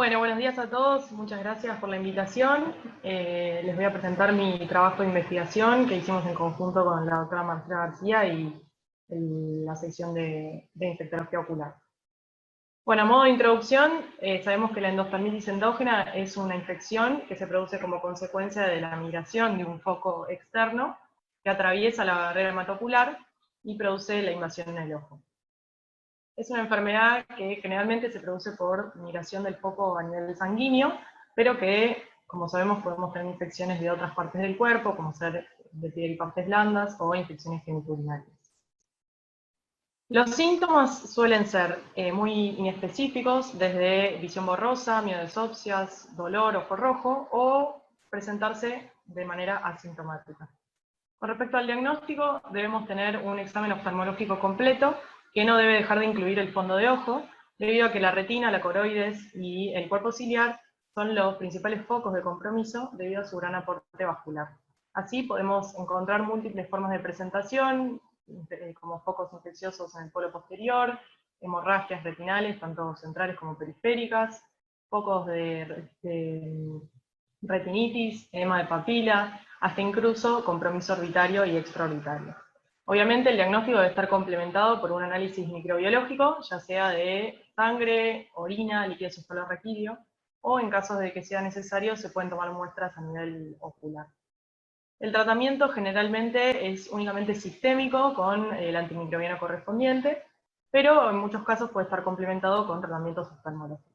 Bueno, buenos días a todos, muchas gracias por la invitación. Les voy a presentar mi trabajo de investigación que hicimos en conjunto con la doctora Marcela García y la sección de infectología ocular. Bueno, a modo de introducción, sabemos que la endoftalmitis endógena es una infección que se produce como consecuencia de la migración de un foco externo que atraviesa la barrera hematocular y produce la invasión en el ojo. Es una enfermedad que generalmente se produce por migración del foco a nivel sanguíneo, pero que, como sabemos, podemos tener infecciones de otras partes del cuerpo, como ser de piel y partes blandas, o infecciones genitourinarias. Los síntomas suelen ser muy inespecíficos, desde visión borrosa, miodesopsias, dolor, ojo rojo, o presentarse de manera asintomática. Con respecto al diagnóstico, debemos tener un examen oftalmológico completo, que no debe dejar de incluir el fondo de ojo, debido a que la retina, la coroides y el cuerpo ciliar son los principales focos de compromiso debido a su gran aporte vascular. Así podemos encontrar múltiples formas de presentación, como focos infecciosos en el polo posterior, hemorragias retinales, tanto centrales como periféricas, focos de retinitis, edema de papila, hasta incluso compromiso orbitario y extraorbitario. Obviamente el diagnóstico debe estar complementado por un análisis microbiológico, ya sea de sangre, orina, líquido cefalorraquídeo, o en casos de que sea necesario se pueden tomar muestras a nivel ocular. El tratamiento generalmente es únicamente sistémico con el antimicrobiano correspondiente, pero en muchos casos puede estar complementado con tratamientos oftalmológicos.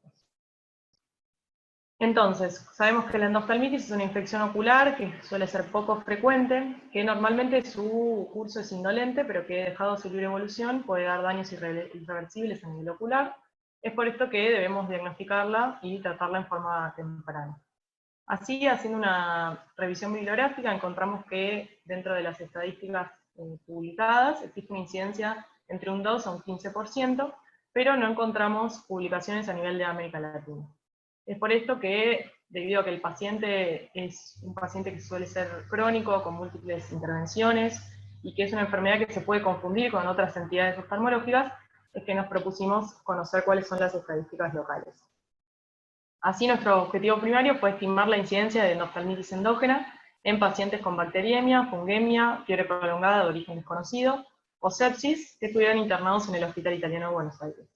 Entonces, sabemos que la endoftalmitis es una infección ocular que suele ser poco frecuente, que normalmente su curso es indolente, pero que dejado su libre evolución puede dar daños irreversibles a nivel ocular. Es por esto que debemos diagnosticarla y tratarla en forma temprana. Así, haciendo una revisión bibliográfica, encontramos que dentro de las estadísticas publicadas existe una incidencia entre un 2 a un 15%, pero no encontramos publicaciones a nivel de América Latina. Es por esto que, debido a que el paciente es un paciente que suele ser crónico, con múltiples intervenciones, y que es una enfermedad que se puede confundir con otras entidades oftalmológicas, es que nos propusimos conocer cuáles son las estadísticas locales. Así, nuestro objetivo primario fue estimar la incidencia de endoftalmitis endógena en pacientes con bacteriemia, fungemia, fiebre prolongada de origen desconocido, o sepsis, que estuvieran internados en el Hospital Italiano de Buenos Aires.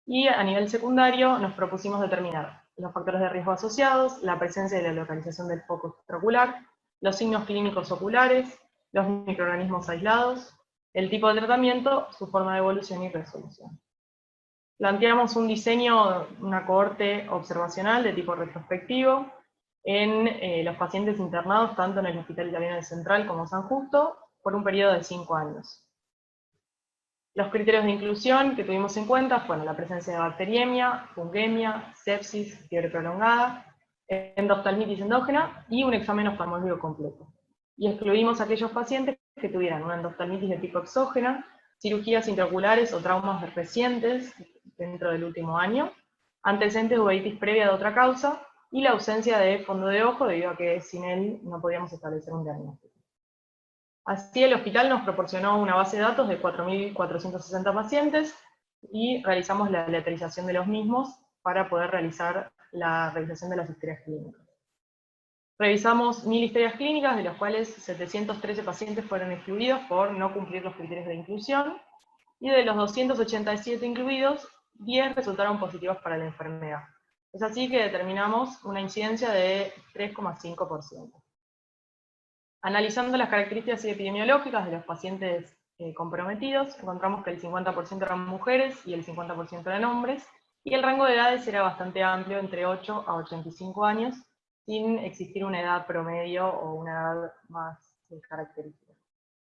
Y a nivel secundario nos propusimos determinar los factores de riesgo asociados, la presencia de la localización del foco extraocular, los signos clínicos oculares, los microorganismos aislados, el tipo de tratamiento, su forma de evolución y resolución. Planteamos un diseño, una cohorte observacional de tipo retrospectivo en los pacientes internados tanto en el Hospital Italiano del Central como San Justo por un periodo de 5 años. Los criterios de inclusión que tuvimos en cuenta fueron la presencia de bacteriemia, fungemia, sepsis, fiebre prolongada, endoftalmitis endógena y un examen oftalmológico completo. Y excluimos a aquellos pacientes que tuvieran una endoftalmitis de tipo exógena, cirugías intraoculares o traumas recientes dentro del último año, antecedentes de uveitis previa de otra causa y la ausencia de fondo de ojo debido a que sin él no podíamos establecer un diagnóstico. Así, el hospital nos proporcionó una base de datos de 4.460 pacientes y realizamos la aleatorización de los mismos para poder realizar la revisación de las historias clínicas. Revisamos 1.000 historias clínicas, de las cuales 713 pacientes fueron excluidos por no cumplir los criterios de inclusión, y de los 287 incluidos, 10 resultaron positivos para la enfermedad. Es así que determinamos una incidencia de 3,5%. Analizando las características epidemiológicas de los pacientes comprometidos, encontramos que el 50% eran mujeres y el 50% eran hombres, y el rango de edades era bastante amplio, entre 8 a 85 años, sin existir una edad promedio o una edad más característica.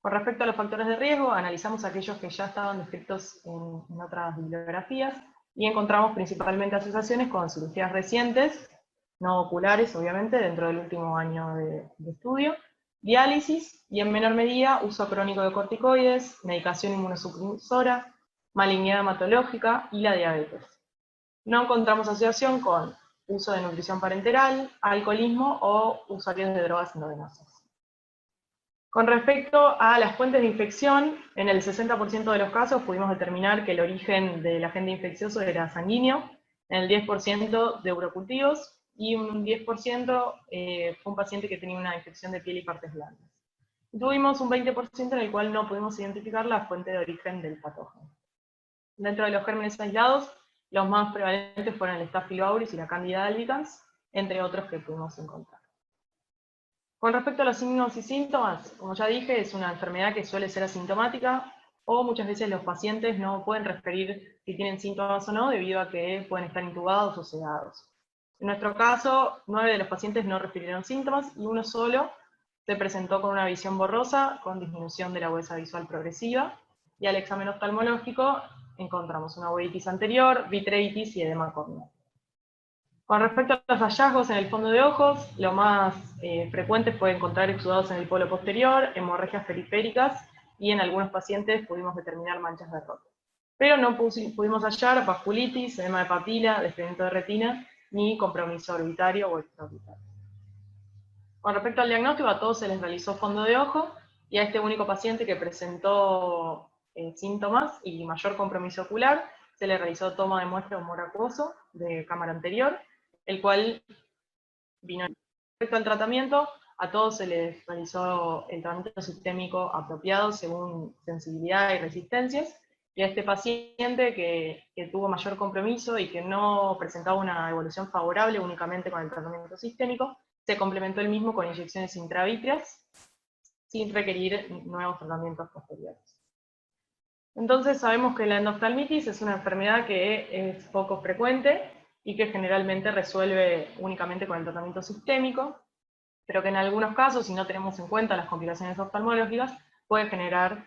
Con respecto a los factores de riesgo, analizamos aquellos que ya estaban descritos en otras bibliografías, y encontramos principalmente asociaciones con cirugías recientes, no oculares obviamente, dentro del último año de estudio, diálisis y en menor medida uso crónico de corticoides, medicación inmunosupresora, malignidad hematológica y la diabetes. No encontramos asociación con uso de nutrición parenteral, alcoholismo o usuarios de drogas endovenosas. Con respecto a las fuentes de infección, en el 60% de los casos pudimos determinar que el origen del agente infeccioso era sanguíneo, En el 10% de urocultivos, y un 10% fue un paciente que tenía una infección de piel y partes blandas. Tuvimos un 20% en el cual no pudimos identificar la fuente de origen del patógeno. Dentro de los gérmenes aislados, los más prevalentes fueron el Staphylococcus aureus y la Candida albicans, entre otros que pudimos encontrar. Con respecto a los signos y síntomas, como ya dije, es una enfermedad que suele ser asintomática, o muchas veces los pacientes no pueden referir si tienen síntomas o no, debido a que pueden estar intubados o sedados. En nuestro caso, 9 de los pacientes no refirieron síntomas, y uno solo se presentó con una visión borrosa, con disminución de la agudeza visual progresiva, y al examen oftalmológico encontramos una uveitis anterior, vitreitis y edema córneo. Con respecto a los hallazgos en el fondo de ojos, lo más frecuente fue encontrar exudados en el polo posterior, hemorragias periféricas, y en algunos pacientes pudimos determinar manchas de roto. Pero no pudimos hallar vasculitis, edema de papila, desprendimiento de retina, ni compromiso orbitario o extraorbitario. Con respecto al diagnóstico, a todos se les realizó fondo de ojo, y a este único paciente que presentó síntomas y mayor compromiso ocular, se le realizó toma de muestra de humor acuoso de cámara anterior, el cual vino. Con respecto al tratamiento, a todos se les realizó el tratamiento sistémico apropiado según sensibilidad y resistencias, y a este paciente que tuvo mayor compromiso y que no presentaba una evolución favorable únicamente con el tratamiento sistémico, se complementó el mismo con inyecciones intravítreas, sin requerir nuevos tratamientos posteriores. Entonces sabemos que la endoftalmitis es una enfermedad que es poco frecuente y que generalmente resuelve únicamente con el tratamiento sistémico, pero que en algunos casos, si no tenemos en cuenta las complicaciones oftalmológicas, puede generar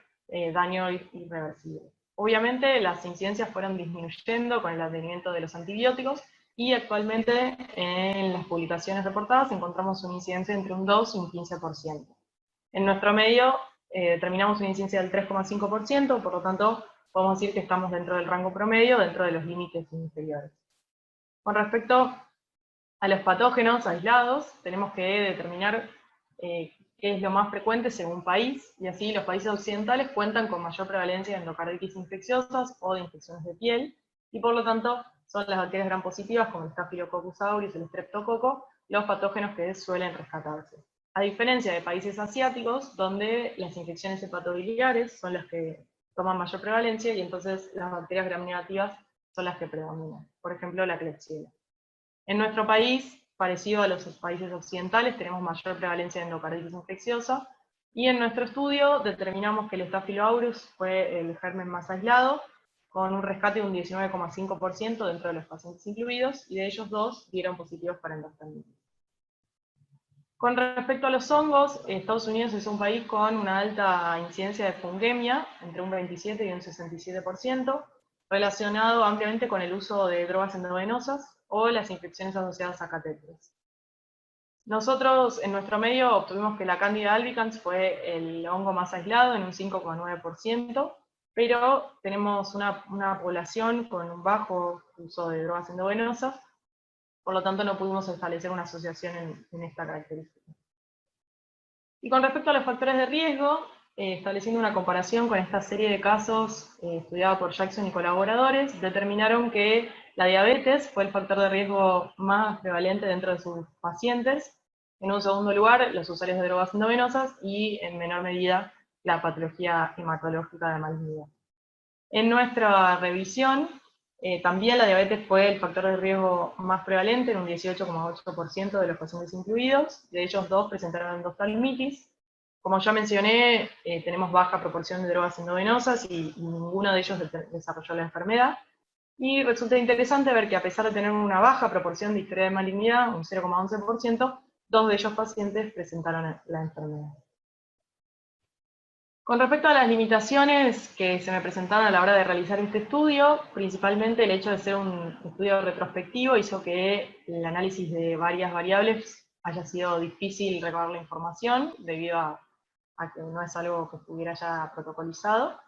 daño irreversible. Obviamente las incidencias fueron disminuyendo con el advenimiento de los antibióticos, y actualmente en las publicaciones reportadas encontramos una incidencia entre un 2 y un 15%. En nuestro medio determinamos una incidencia del 3,5%, por lo tanto podemos decir que estamos dentro del rango promedio, dentro de los límites inferiores. Con respecto a los patógenos aislados, tenemos que determinar qué es lo más frecuente según país, y así los países occidentales cuentan con mayor prevalencia de endocarditis infecciosas o de infecciones de piel, y por lo tanto son las bacterias gram positivas como el Staphylococcus aureus y el Streptococo los patógenos que suelen rescatarse. A diferencia de países asiáticos, donde las infecciones hepatobiliares son las que toman mayor prevalencia, y entonces las bacterias gram negativas son las que predominan. Por ejemplo, la Klebsiella. En nuestro país, parecido a los países occidentales, tenemos mayor prevalencia de endocarditis infecciosa, y en nuestro estudio determinamos que el Staphylococcus aureus fue el germen más aislado, con un rescate de un 19,5% dentro de los pacientes incluidos, y de ellos 2 dieron positivos para endoftalmitis. Con respecto a los hongos, Estados Unidos es un país con una alta incidencia de fungemia, entre un 27 y un 67%, relacionado ampliamente con el uso de drogas endovenosas o las infecciones asociadas a catéteres. Nosotros, en nuestro medio, obtuvimos que la Candida albicans fue el hongo más aislado, en un 5,9%, pero tenemos una población con un bajo uso de drogas endovenosas, por lo tanto no pudimos establecer una asociación en esta característica. Y con respecto a los factores de riesgo, estableciendo una comparación con esta serie de casos estudiada por Jackson y colaboradores, determinaron que la diabetes fue el factor de riesgo más prevalente dentro de sus pacientes. En un segundo lugar, los usuarios de drogas endovenosas, y en menor medida la patología hematológica de malignidad. En nuestra revisión, también la diabetes fue el factor de riesgo más prevalente, en un 18,8% de los pacientes incluidos. De ellos 2 presentaron endoftalmitis. Como ya mencioné, tenemos baja proporción de drogas endovenosas y ninguno de ellos desarrolló la enfermedad. Y resulta interesante ver que a pesar de tener una baja proporción de historia de malignidad, un 0,11%, 2 de ellos pacientes presentaron la enfermedad. Con respecto a las limitaciones que se me presentaron a la hora de realizar este estudio, principalmente el hecho de ser un estudio retrospectivo hizo que el análisis de varias variables haya sido difícil recabar la información, debido a que no es algo que estuviera ya protocolizado.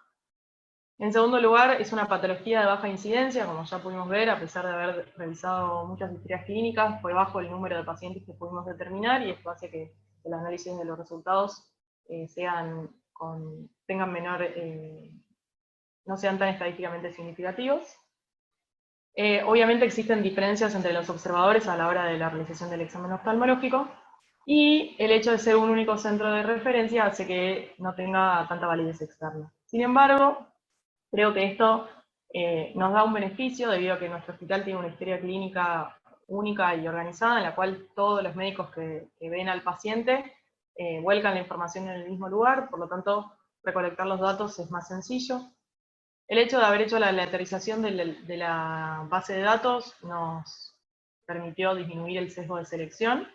En segundo lugar, es una patología de baja incidencia, como ya pudimos ver, a pesar de haber realizado muchas historias clínicas, fue bajo el número de pacientes que pudimos determinar, y esto hace que el análisis de los resultados tengan menor, no sean tan estadísticamente significativos. Obviamente existen diferencias entre los observadores a la hora de la realización del examen oftalmológico, y el hecho de ser un único centro de referencia hace que no tenga tanta validez externa. Sin embargo, creo que esto nos da un beneficio debido a que nuestro hospital tiene una historia clínica única y organizada, en la cual todos los médicos que ven al paciente vuelcan la información en el mismo lugar, por lo tanto, recolectar los datos es más sencillo. El hecho de haber hecho la aleatorización de la base de datos nos permitió disminuir el sesgo de selección.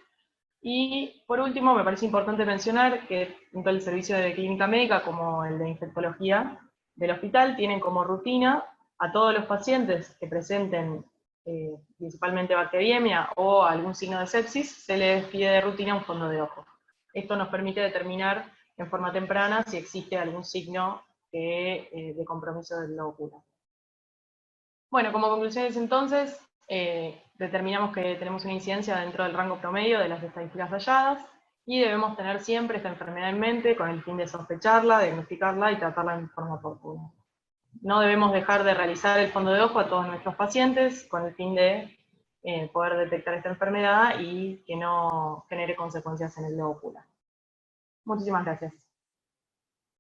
Y por último, me parece importante mencionar que tanto el servicio de clínica médica como el de infectología del hospital tienen como rutina a todos los pacientes que presenten principalmente bacteriemia o algún signo de sepsis, se les pide de rutina un fondo de ojo. Esto nos permite determinar en forma temprana si existe algún signo de compromiso del globo ocular. Bueno, como conclusiones entonces, determinamos que tenemos una incidencia dentro del rango promedio de las estadísticas halladas, y debemos tener siempre esta enfermedad en mente con el fin de sospecharla, diagnosticarla y tratarla en forma oportuna. No debemos dejar de realizar el fondo de ojo a todos nuestros pacientes con el fin de poder detectar esta enfermedad y que no genere consecuencias en el globo ocular. Muchísimas gracias.